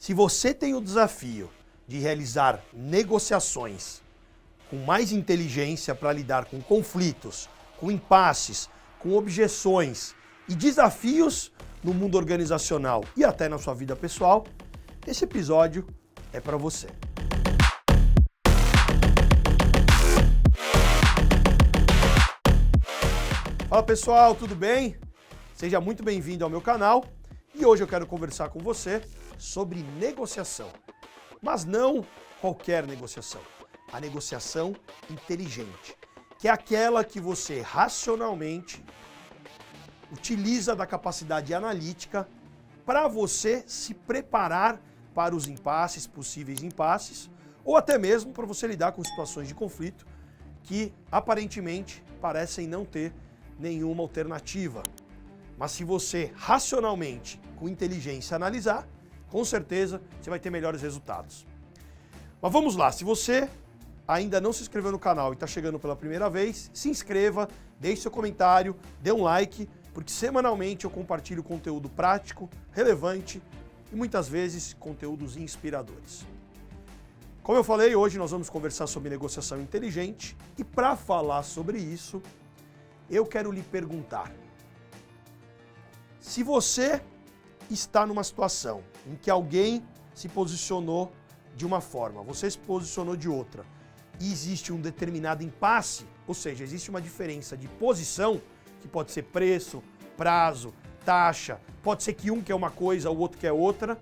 Se você tem o desafio de realizar negociações com mais inteligência para lidar com conflitos, com impasses, com objeções e desafios no mundo organizacional e até na sua vida pessoal, esse episódio é para você. Fala pessoal, tudo bem? Seja muito bem-vindo ao meu canal e hoje eu quero conversar com você sobre negociação. Mas não qualquer negociação, a negociação inteligente, que é aquela que você racionalmente utiliza da capacidade analítica para você se preparar para os impasses, possíveis impasses, ou até mesmo para você lidar com situações de conflito que aparentemente parecem não ter nenhuma alternativa. Mas se você racionalmente, com inteligência, analisar, com certeza você vai ter melhores resultados. Mas vamos lá, se você ainda não se inscreveu no canal e está chegando pela primeira vez, se inscreva, deixe seu comentário, dê um like, porque semanalmente eu compartilho conteúdo prático, relevante e muitas vezes conteúdos inspiradores. Como eu falei, hoje nós vamos conversar sobre negociação inteligente e para falar sobre isso, eu quero lhe perguntar: se você está numa situação em que alguém se posicionou de uma forma, você se posicionou de outra, e existe um determinado impasse, ou seja, existe uma diferença de posição, que pode ser preço, prazo, taxa, pode ser que um quer uma coisa, o outro quer outra,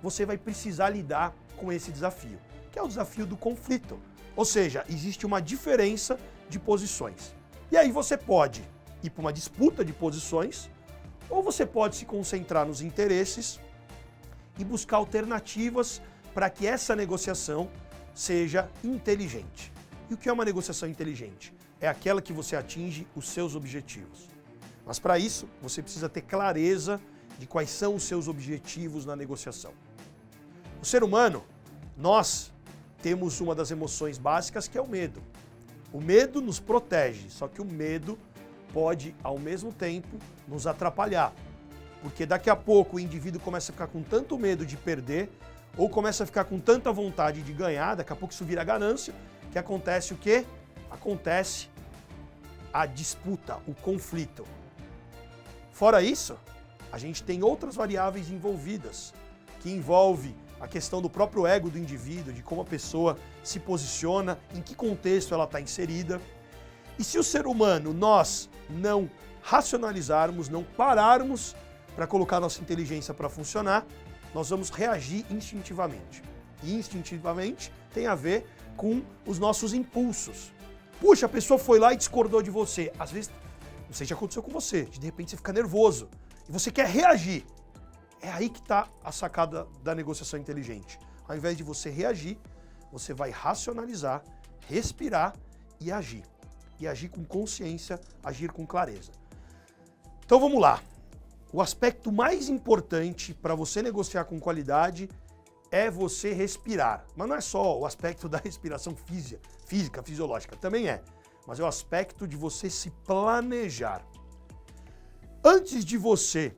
você vai precisar lidar com esse desafio, que é o desafio do conflito. Ou seja, existe uma diferença de posições. E aí você pode ir para uma disputa de posições, ou você pode se concentrar nos interesses e buscar alternativas para que essa negociação seja inteligente. E o que é uma negociação inteligente? É aquela que você atinge os seus objetivos. Mas para isso, você precisa ter clareza de quais são os seus objetivos na negociação. O ser humano, nós temos uma das emoções básicas que é o medo. O medo nos protege, só que o medo pode, ao mesmo tempo, nos atrapalhar. Porque daqui a pouco o indivíduo começa a ficar com tanto medo de perder, ou começa a ficar com tanta vontade de ganhar, daqui a pouco isso vira ganância, que acontece o quê? Acontece a disputa, o conflito. Fora isso, a gente tem outras variáveis envolvidas, que envolve a questão do próprio ego do indivíduo, de como a pessoa se posiciona, em que contexto ela está inserida. E se o ser humano, nós não racionalizarmos, não pararmos para colocar nossa inteligência para funcionar, nós vamos reagir instintivamente. E instintivamente tem a ver com os nossos impulsos. Puxa, a pessoa foi lá e discordou de você. Às vezes, não sei se já aconteceu com você, de repente você fica nervoso e você quer reagir. É aí que está a sacada da negociação inteligente. Ao invés de você reagir, você vai racionalizar, respirar e agir. E agir com consciência, agir com clareza. Então vamos lá. O aspecto mais importante para você negociar com qualidade é você respirar. Mas não é só o aspecto da respiração física, fisiológica, também é. Mas é o aspecto de você se planejar. Antes de você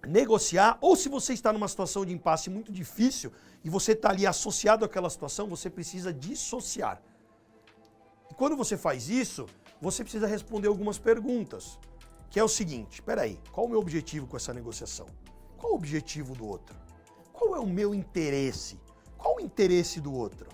negociar, ou se você está numa situação de impasse muito difícil e você está ali associado àquela situação, você precisa dissociar. E quando você faz isso, você precisa responder algumas perguntas, que é o seguinte: peraí, qual o meu objetivo com essa negociação? Qual o objetivo do outro? Qual é o meu interesse? Qual o interesse do outro?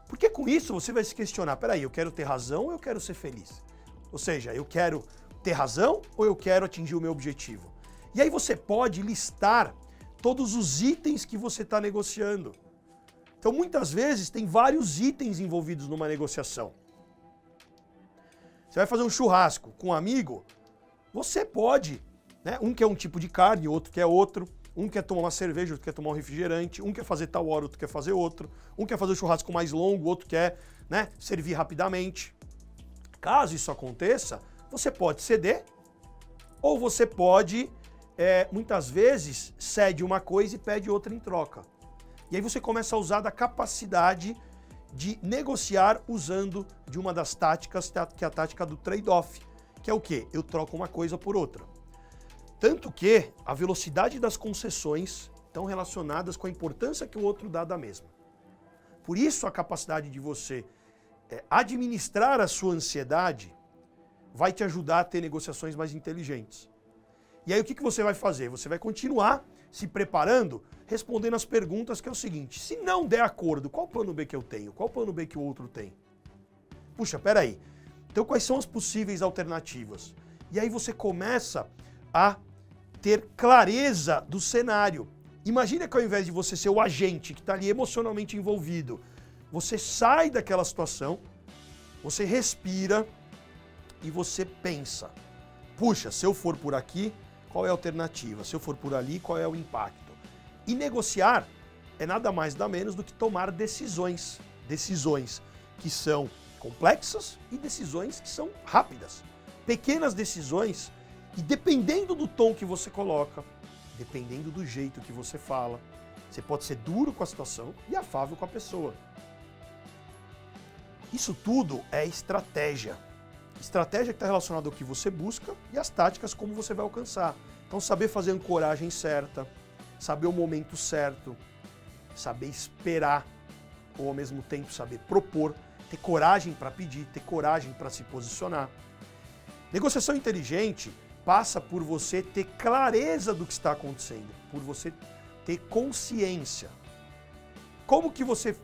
Porque com isso você vai se questionar: peraí, eu quero ter razão ou eu quero ser feliz? Ou seja, eu quero ter razão ou eu quero atingir o meu objetivo? E aí você pode listar todos os itens que você está negociando. Então muitas vezes tem vários itens envolvidos numa negociação. Você vai fazer um churrasco com um amigo, você pode, né? Um quer um tipo de carne, outro quer outro. Um quer tomar uma cerveja, outro quer tomar um refrigerante. Um quer fazer tal hora, outro quer fazer outro. Um quer fazer o churrasco mais longo, outro quer, né, servir rapidamente. Caso isso aconteça, você pode ceder ou você pode, muitas vezes, cede uma coisa e pede outra em troca. E aí você começa a usar da capacidade de negociar usando de uma das táticas, que é a tática do trade-off, que é o quê? Eu troco uma coisa por outra. Tanto que a velocidade das concessões estão relacionadas com a importância que o outro dá da mesma. Por isso, a capacidade de você administrar a sua ansiedade vai te ajudar a ter negociações mais inteligentes. E aí o que você vai fazer? Você vai continuar se preparando, respondendo as perguntas, que é o seguinte: se não der acordo, qual o plano B que eu tenho? Qual o plano B que o outro tem? Puxa, peraí. Então quais são as possíveis alternativas? E aí você começa a ter clareza do cenário. Imagina que ao invés de você ser o agente que está ali emocionalmente envolvido, você sai daquela situação, você respira e você pensa: puxa, se eu for por aqui, qual é a alternativa? Se eu for por ali, qual é o impacto? E negociar é nada mais nada menos do que tomar decisões. Decisões que são complexas e decisões que são rápidas. Pequenas decisões, e dependendo do tom que você coloca, dependendo do jeito que você fala, você pode ser duro com a situação e afável com a pessoa. Isso tudo é estratégia. Estratégia que está relacionada ao que você busca e as táticas como você vai alcançar. Então saber fazer a ancoragem certa, saber o momento certo, saber esperar, ou ao mesmo tempo saber propor, ter coragem para pedir, ter coragem para se posicionar. Negociação inteligente passa por você ter clareza do que está acontecendo, por você ter consciência. Como que você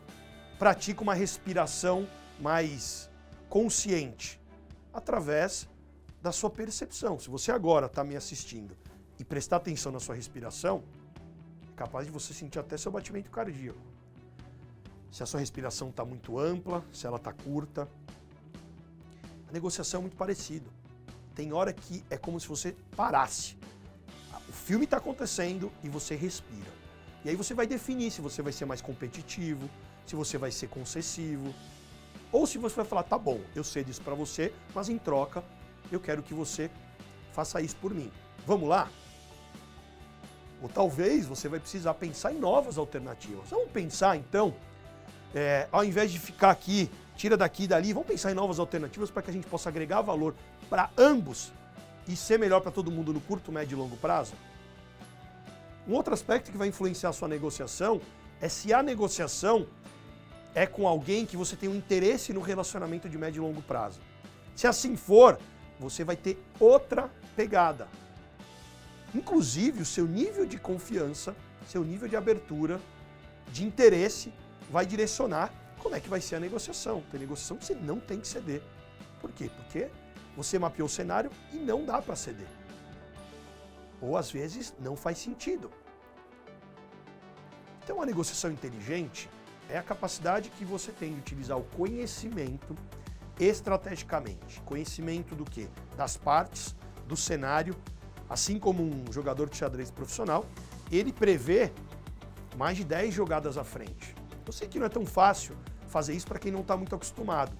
pratica uma respiração mais consciente? Através da sua percepção. Se você agora está me assistindo e prestar atenção na sua respiração, é capaz de você sentir até seu batimento cardíaco. Se a sua respiração está muito ampla, se ela está curta. A negociação é muito parecida. Tem hora que é como se você parasse. O filme está acontecendo e você respira. E aí você vai definir se você vai ser mais competitivo, se você vai ser concessivo, ou se você vai falar: tá bom, eu cedo isso para você, mas em troca eu quero que você faça isso por mim. Vamos lá? Ou talvez você vai precisar pensar em novas alternativas. Vamos pensar então, ao invés de ficar aqui, tira daqui e dali, vamos pensar em novas alternativas para que a gente possa agregar valor para ambos e ser melhor para todo mundo no curto, médio e longo prazo? Um outro aspecto que vai influenciar a sua negociação é se a negociação é com alguém que você tem um interesse no relacionamento de médio e longo prazo. Se assim for, você vai ter outra pegada. Inclusive, o seu nível de confiança, seu nível de abertura, de interesse, vai direcionar como é que vai ser a negociação. Tem negociação que você não tem que ceder. Por quê? Porque você mapeou o cenário e não dá para ceder. Ou às vezes não faz sentido. Então a negociação inteligente é a capacidade que você tem de utilizar o conhecimento estrategicamente. Conhecimento do quê? Das partes, do cenário. Assim como um jogador de xadrez profissional, ele prevê mais de 10 jogadas à frente. Eu sei que não é tão fácil fazer isso para quem não está muito acostumado.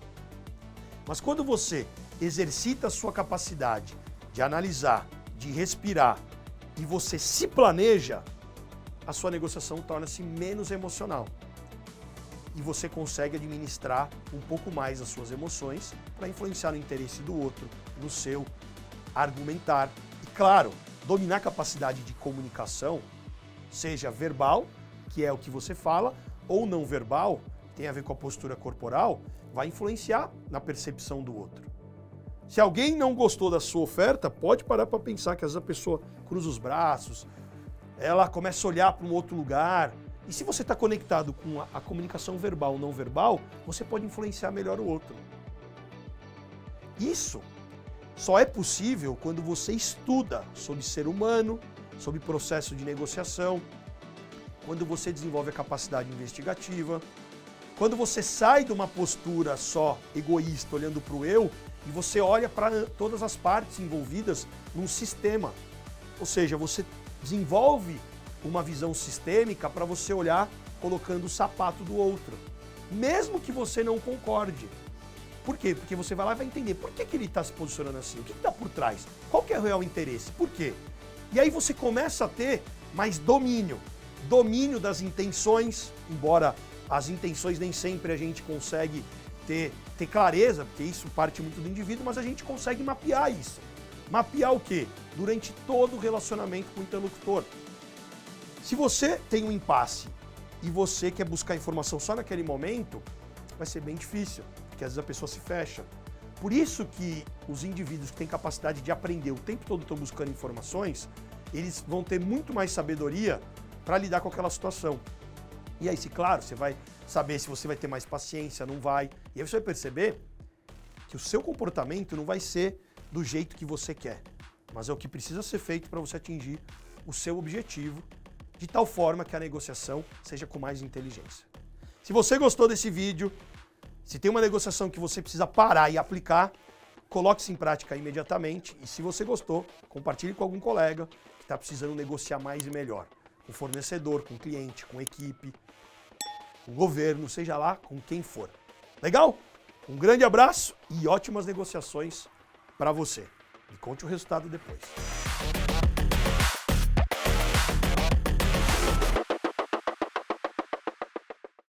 Mas quando você exercita a sua capacidade de analisar, de respirar, e você se planeja, a sua negociação torna-se menos emocional. E você consegue administrar um pouco mais as suas emoções para influenciar no interesse do outro, no seu argumentar. E claro, dominar a capacidade de comunicação, seja verbal, que é o que você fala, ou não verbal, tem a ver com a postura corporal, vai influenciar na percepção do outro. Se alguém não gostou da sua oferta, pode parar para pensar que às vezes a pessoa cruza os braços, ela começa a olhar para um outro lugar. E se você está conectado com a comunicação verbal ou não verbal, você pode influenciar melhor o outro. Isso só é possível quando você estuda sobre ser humano, sobre processo de negociação, quando você desenvolve a capacidade investigativa, quando você sai de uma postura só egoísta, olhando para o eu, e você olha para todas as partes envolvidas num sistema. Ou seja, você desenvolve uma visão sistêmica para você olhar colocando o sapato do outro, mesmo que você não concorde. Por quê? Porque você vai lá e vai entender por que ele está se posicionando assim, o que está por trás, qual que é o real interesse, por quê? E aí você começa a ter mais domínio das intenções, embora as intenções nem sempre a gente consegue ter clareza, porque isso parte muito do indivíduo, mas a gente consegue mapear isso. Mapear o quê? Durante todo o relacionamento com o interlocutor. Se você tem um impasse e você quer buscar informação só naquele momento, vai ser bem difícil, porque às vezes a pessoa se fecha. Por isso que os indivíduos que têm capacidade de aprender o tempo todo estão buscando informações, eles vão ter muito mais sabedoria para lidar com aquela situação. E aí, claro, você vai saber se você vai ter mais paciência, não vai. E aí você vai perceber que o seu comportamento não vai ser do jeito que você quer, mas é o que precisa ser feito para você atingir o seu objetivo, de tal forma que a negociação seja com mais inteligência. Se você gostou desse vídeo, se tem uma negociação que você precisa parar e aplicar, coloque-se em prática imediatamente. E se você gostou, compartilhe com algum colega que está precisando negociar mais e melhor. Com fornecedor, com cliente, com equipe, com governo, seja lá com quem for. Legal? Um grande abraço e ótimas negociações para você. Me conte o resultado depois.